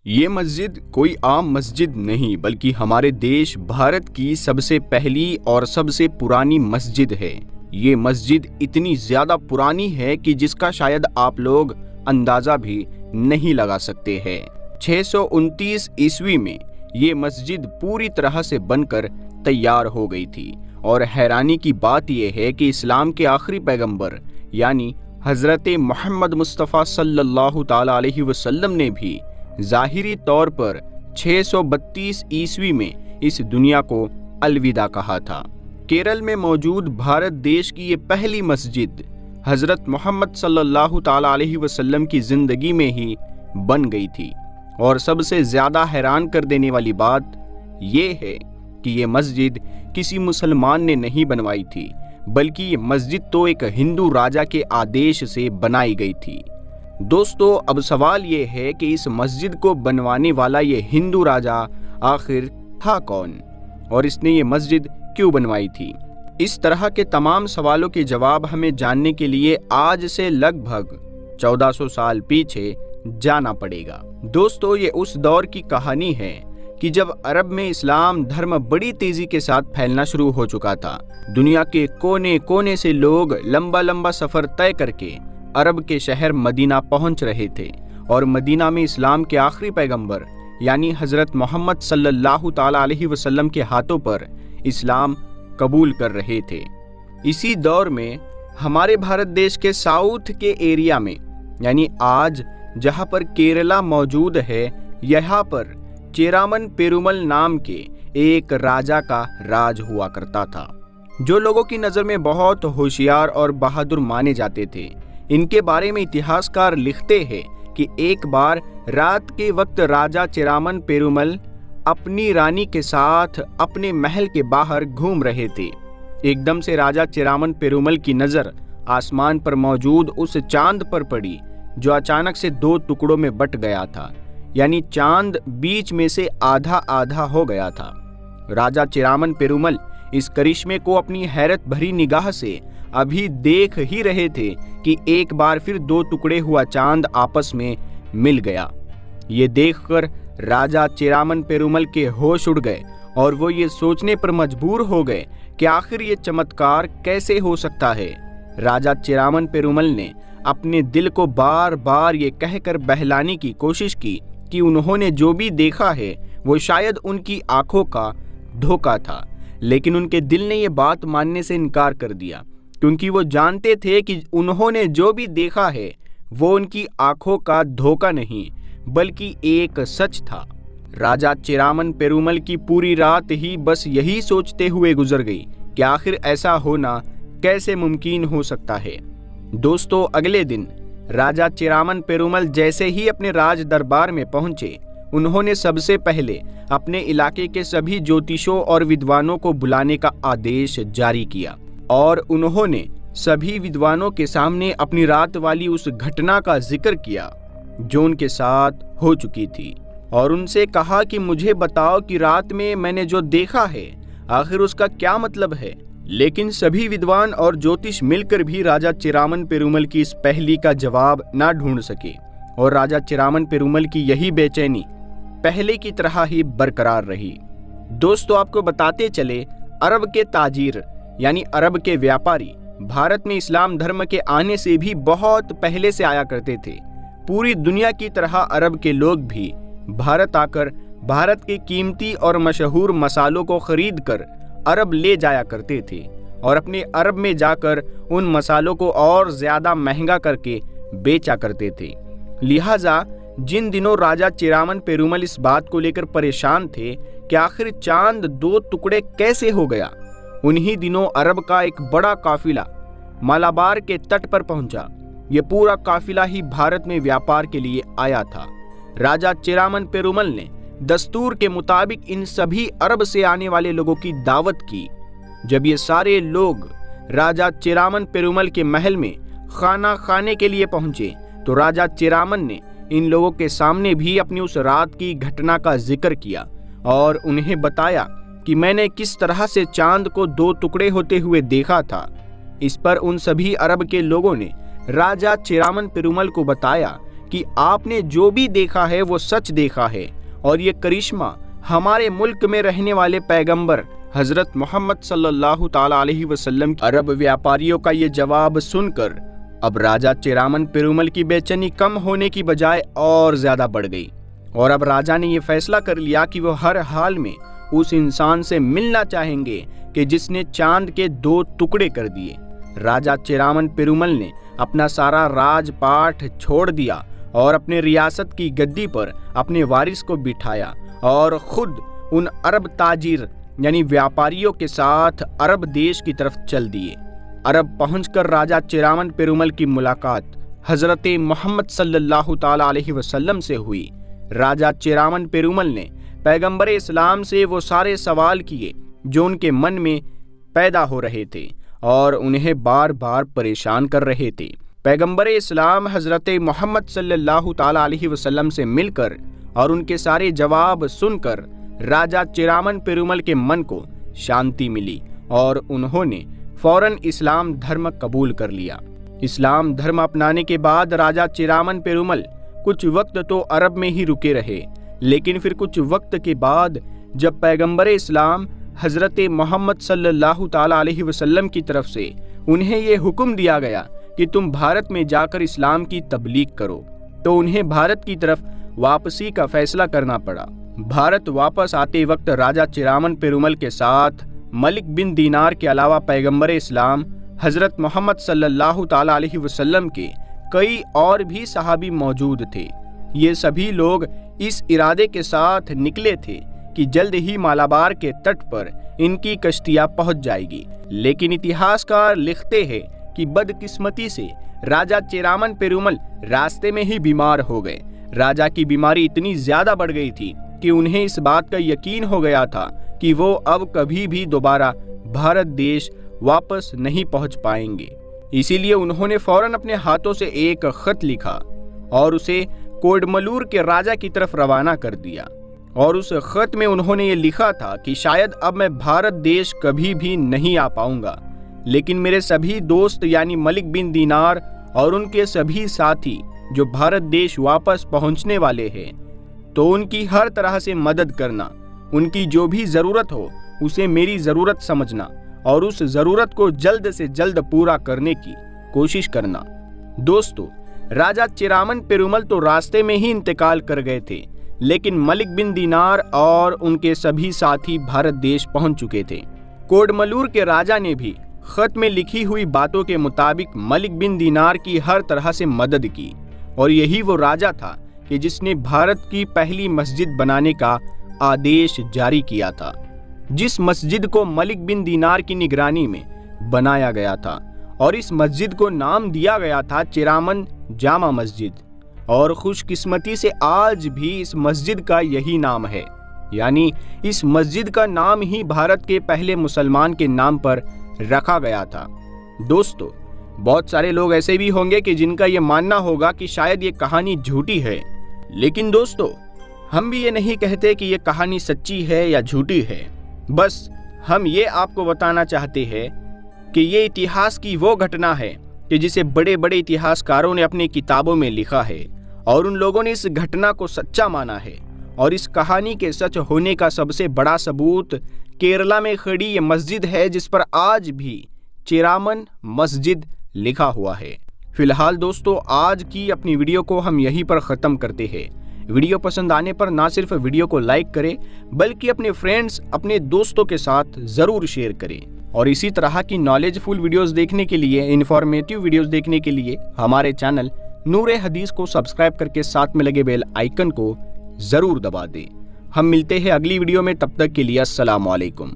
ये मस्जिद कोई आम मस्जिद नहीं बल्कि हमारे देश भारत की सबसे पहली और सबसे पुरानी मस्जिद है। ये मस्जिद इतनी ज़्यादा पुरानी है कि जिसका शायद आप लोग अंदाज़ा भी नहीं लगा सकते हैं। 629 ईस्वी में ये मस्जिद पूरी तरह से बनकर तैयार हो गई थी और हैरानी की बात यह है कि इस्लाम के आखिरी पैगंबर यानी हज़रत मोहम्मद मुस्तफ़ा सल्लल्लाहु ताला अलैहि वसल्लम ने भी ज़ाहिरी तौर पर 632 ईस्वी में इस दुनिया को अलविदा कहा था। केरल में मौजूद भारत देश की ये पहली मस्जिद हज़रत मोहम्मद सल्लल्लाहु ताला अलैहि वसल्लम की ज़िंदगी में ही बन गई थी। और सबसे ज़्यादा हैरान कर देने वाली बात ये है कि ये मस्जिद किसी मुसलमान ने नहीं बनवाई थी बल्कि ये मस्जिद तो एक हिंदू राजा के आदेश से बनाई गई थी। दोस्तों, अब सवाल ये है कि इस मस्जिद को बनवाने वाला ये हिंदू राजा आखिर था कौन और इसने ये मस्जिद क्यों बनवाई थी। इस तरह के तमाम सवालों के जवाब हमें जानने के लिए आज से लगभग 1400 साल पीछे जाना पड़ेगा। दोस्तों, ये उस दौर की कहानी है कि जब अरब में इस्लाम धर्म बड़ी तेजी के साथ फैलना शुरू हो चुका था। दुनिया के कोने कोने से लोग लंबा लंबा सफर तय करके अरब के शहर मदीना पहुंच रहे थे और मदीना में इस्लाम के आखिरी पैगंबर यानी हज़रत मोहम्मद सल्लल्लाहु ताला अलैहि वसल्लम के हाथों पर इस्लाम कबूल कर रहे थे। इसी दौर में हमारे भारत देश के साउथ के एरिया में यानी आज जहां पर केरला मौजूद है, यहाँ पर चेरामन पेरुमल नाम के एक राजा का राज हुआ करता था जो लोगों की नज़र में बहुत होशियार और बहादुर माने जाते थे। इनके बारे में इतिहासकार लिखते हैं कि एक बार रात के वक्त राजा चेरामन पेरुमल अपनी रानी के साथ अपने महल के बाहर घूम रहे थे। एकदम से राजा चेरामन पेरुमल की नज़र आसमान पर मौजूद उस चांद पर पड़ी जो अचानक से 2 टुकड़ों में बट गया था, यानी चांद बीच में से आधा आधा हो गया था। राजा चेरामन पेरुमल इस करिश्मे को अपनी हैरत भरी निगाह से अभी देख ही रहे थे कि एक बार फिर 2 टुकड़े हुआ चांद आपस में मिल गया। ये देखकर राजा चेरामन पेरुमल के होश उड़ गए और वो ये सोचने पर मजबूर हो गए कि आखिर ये चमत्कार कैसे हो सकता है। राजा चेरामन पेरुमल ने अपने दिल को बार बार ये कहकर बहलाने की कोशिश की कि उन्होंने जो भी देखा है वो शायद उनकी आंखों का धोखा था, लेकिन उनके दिल ने ये बात मानने से इनकार कर दिया क्योंकि वो जानते थे कि उन्होंने जो भी देखा है वो उनकी आंखों का धोखा नहीं बल्कि एक सच था। राजा चेरामन पेरुमल की पूरी रात ही बस यही सोचते हुए गुजर गई कि आखिर ऐसा होना कैसे मुमकिन हो सकता है। दोस्तों, अगले दिन राजा चेरामन पेरुमल जैसे ही अपने राज दरबार में पहुंचे, उन्होंने सबसे पहले अपने इलाके के सभी ज्योतिषों और विद्वानों को बुलाने का आदेश जारी किया और उन्होंने सभी विद्वानों के सामने अपनी रात वाली उस घटना का जिक्र किया जो उनके साथ हो चुकी थी और उनसे कहा कि मुझे बताओ कि रात में मैंने जो देखा है आखिर उसका क्या मतलब है। लेकिन सभी विद्वान और ज्योतिष मिलकर भी राजा चेरामन पेरुमल की इस पहेली का जवाब ना ढूंढ सके और राजा चेरामन पेरुमल की यही बेचैनी पहले की तरह ही बरकरार रही। दोस्तों, आपको बताते चले, अरब के ताजिर यानी अरब के व्यापारी भारत में इस्लाम धर्म के आने से भी बहुत पहले से आया करते थे। पूरी दुनिया की तरह अरब के लोग भी भारत आकर भारत के कीमती और मशहूर मसालों को खरीद कर अरब ले जाया करते थे और अपने अरब में जाकर उन मसालों को और ज़्यादा महंगा करके बेचा करते थे। लिहाजा जिन दिनों राजा चेरामन पेरुमल इस बात को लेकर परेशान थे कि आखिर चांद 2 टुकड़े कैसे हो गया, उन्हीं दिनों अरब का एक बड़ा काफिला मालाबार के तट पर पहुंचा। ये पूरा काफिला ही भारत में व्यापार के लिए आया था। राजा चेरामन पेरुमल ने दस्तूर के मुताबिक इन सभी अरब से आने वाले लोगों की दावत की। जब ये सारे लोग राजा चेरामन पेरुमल के महल में खाना खाने के लिए पहुंचे तो राजा चेरामन ने इन लोगों के सामने भी अपनी उस रात की घटना का जिक्र किया और उन्हें बताया कि मैंने किस तरह से चांद को 2 टुकड़े होते हुए देखा था। इस पर उन सभी अरब के लोगों ने राजा चेरामन पेरुमल को बताया कि आपने जो भी देखा है वो सच देखा है और ये करिश्मा हमारे मुल्क में रहने वाले पैगंबर हजरत मोहम्मद सल्लल्लाहु ताला अलैहि वसल्लम। अरब व्यापारियों का ये जवाब सुनकर अब राजा चेरामन पेरुमल की बेचैनी कम होने की बजाय और ज्यादा बढ़ गई और अब राजा ने ये फैसला कर लिया कि वो हर हाल में उस इंसान से मिलना चाहेंगे कि जिसने चांद के 2 टुकड़े कर दिए। राजा चेरामन पेरुमल ने अपना सारा राजपाट छोड़ दिया और अपने रियासत की गद्दी पर अपने वारिस को बिठाया और खुद उन अरब ताजिर यानी व्यापारियों के साथ अरब देश की तरफ चल दिए। अरब पहुंचकर राजा चेरामन पेरुमल की मुलाकात हजरत मोहम्मद सल्लल्लाहु ताला अलैहि वसल्लम से हुई। राजा चेरामन पेरुमल ने पैगंबर इस्लाम से वो सारे सवाल किए जो उनके मन में पैदा हो रहे थे और उन्हें बार बार परेशान कर रहे थे। पैगंबर इस्लाम हजरत मोहम्मद सल्लल्लाहु ताला अलैहि वसल्लम से मिलकर और उनके सारे जवाब सुनकर राजा चेरामन पेरुमल के मन को शांति मिली और उन्होंने फौरन इस्लाम धर्म कबूल कर लिया। इस्लाम धर्म अपनाने के बाद राजा चेरामन पेरुमल कुछ वक्त तो अरब में ही रुके रहे, लेकिन फिर कुछ वक्त के बाद जब पैगंबर इस्लाम हजरत मोहम्मद सल्लल्लाहु ताला अलैहि वसल्लम की तरफ से उन्हें ये हुक्म दिया गया कि तुम भारत में जाकर इस्लाम की तबलीग करो, तो उन्हें भारत की तरफ वापसी का फैसला करना पड़ा। भारत वापस आते वक्त राजा चेरामन पेरुमल के साथ मलिक बिन दीनार के अलावा पैगंबर इस्लाम हजरत मोहम्मद सल्लल्लाहु ताला अलैहि वसल्लम के कई और भी सहाबी मौजूद थे। ये सभी लोग इस इरादे के साथ निकले थे कि जल्द ही मालाबार के तट पर इनकी कश्तियां पहुंच जाएगी, लेकिन इतिहासकार लिखते हैं कि बदकिस्मती से राजा चेरामन पेरुमल रास्ते में ही बीमार हो गए। राजा की बीमारी इतनी ज्यादा बढ़ गई थी कि उन्हें इस बात का यकीन हो गया था कि वो अब कभी भी दोबारा भारत देश वापस नहीं पहुंच पाएंगे। इसीलिए उन्होंने फौरन अपने हाथों से एक खत लिखा और उसे कोडमलूर के राजा की तरफ रवाना कर दिया और उस खत में उन्होंने ये लिखा था कि शायद अब मैं भारत देश कभी भी नहीं आ पाऊंगा, लेकिन मेरे सभी दोस्त यानी मलिक बिन दीनार और उनके सभी साथी जो भारत देश वापस पहुंचने वाले हैं, तो उनकी हर तरह से मदद करना, उनकी जो भी जरूरत हो उसे मेरी जरूरत समझना और उस जरूरत को जल्द से जल्द पूरा करने की कोशिश करना। दोस्तों, राजा चेरामन पेरुमल तो रास्ते में ही इंतकाल कर गए थे, लेकिन मलिक बिन दीनार और उनके सभी साथी भारत देश पहुंच चुके थे। कोडमलूर के राजा ने भी खत में लिखी हुई बातों के मुताबिक मलिक बिन दीनार की हर तरह से मदद की और यही वो राजा था कि जिसने भारत की पहली मस्जिद बनाने का आदेश जारी किया था, जिस मस्जिद को मलिक बिन दीनार की निगरानी में बनाया गया था और इस मस्जिद को नाम दिया गया था चेरामन जामा मस्जिद। और खुशकिस्मती से आज भी इस मस्जिद का यही नाम है, यानी इस मस्जिद का नाम ही भारत के पहले मुसलमान के नाम पर रखा गया था। दोस्तों, बहुत सारे लोग ऐसे भी होंगे कि जिनका ये मानना होगा कि शायद ये कहानी झूठी है, लेकिन दोस्तों हम भी ये नहीं कहते कि ये कहानी सच्ची है या झूठी है। बस हम ये आपको बताना चाहते हैं कि ये इतिहास की वो घटना है कि जिसे बड़े बड़े इतिहासकारों ने अपनी किताबों में लिखा है और उन लोगों ने इस घटना को सच्चा माना है। और इस कहानी के सच होने का सबसे बड़ा सबूत केरला में खड़ी ये मस्जिद है, जिस पर आज भी चेरामन मस्जिद लिखा हुआ है। फिलहाल दोस्तों, आज की अपनी वीडियो को हम यहीं पर ख़त्म करते हैं। वीडियो पसंद आने पर ना सिर्फ वीडियो को लाइक करें, बल्कि अपने फ्रेंड्स, अपने दोस्तों के साथ ज़रूर शेयर करें। और इसी तरह की नॉलेजफुल वीडियोस देखने के लिए, इन्फॉर्मेटिव वीडियोस देखने के लिए हमारे चैनल नूरे हदीस को सब्सक्राइब करके साथ में लगे बेल आइकन को ज़रूर दबा दें। हम मिलते हैं अगली वीडियो में, तब तक के लिए अस्सलाम वालेकुम।